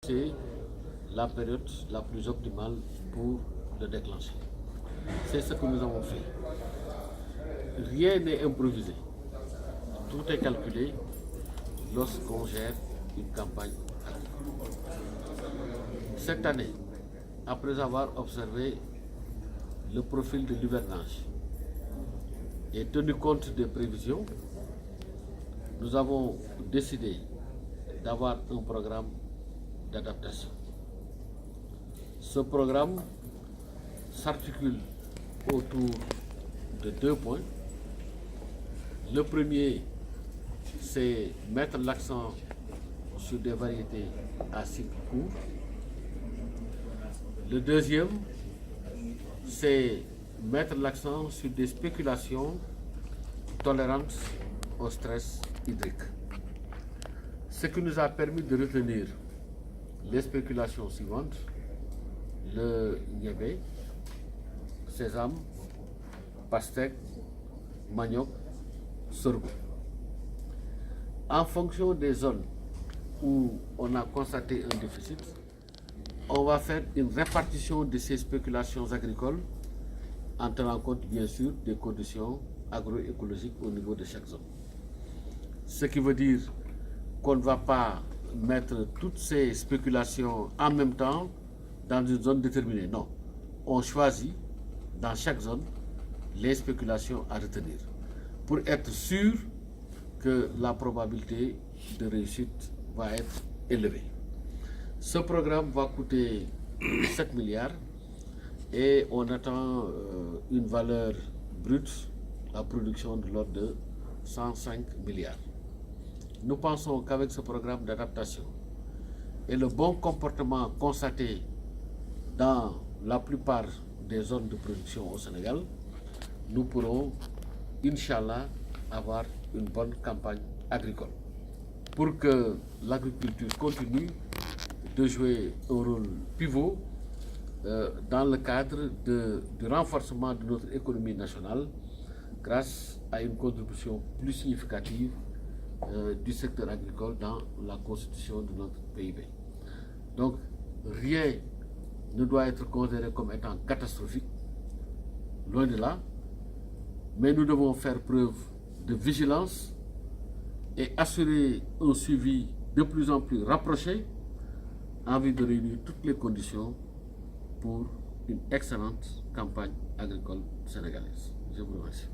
c'est la période la plus optimale pour le déclencher. C'est ce que nous avons fait. Rien n'est improvisé. Tout est calculé lorsqu'on gère une campagne agricole. Cette année, après avoir observé le profil de l'hivernage et tenu compte des prévisions, nous avons décidé d'avoir un programme d'adaptation. Ce programme s'articule autour de 2 points. Le premier, c'est mettre l'accent sur des variétés à cycle court. Le deuxième, c'est mettre l'accent sur des spéculations tolérantes au stress hydrique. Ce qui nous a permis de retenir les spéculations suivantes: le niébé, sésame, pastèque, manioc, sorgho. En fonction des zones où on a constaté un déficit, on va faire une répartition de ces spéculations agricoles en tenant compte bien sûr des conditions agroécologiques au niveau de chaque zone. Ce qui veut dire qu'on ne va pas mettre toutes ces spéculations en même temps dans une zone déterminée. Non, on choisit dans chaque zone les spéculations à retenir pour être sûr que la probabilité de réussite va être élevée. Ce programme va coûter 7 milliards et on attend une valeur brute, la production de l'ordre de 105 milliards. Nous pensons qu'avec ce programme d'adaptation et le bon comportement constaté dans la plupart des zones de production au Sénégal, nous pourrons, Inch'Allah, avoir une bonne campagne agricole. Pour que l'agriculture continue de jouer un rôle pivot dans le cadre du renforcement de notre économie nationale grâce à une contribution plus significative du secteur agricole dans la constitution de notre PIB. Donc, rien ne doit être considéré comme étant catastrophique, loin de là, mais nous devons faire preuve de vigilance et assurer un suivi de plus en plus rapproché en vue de réunir toutes les conditions pour une excellente campagne agricole sénégalaise. Je vous remercie.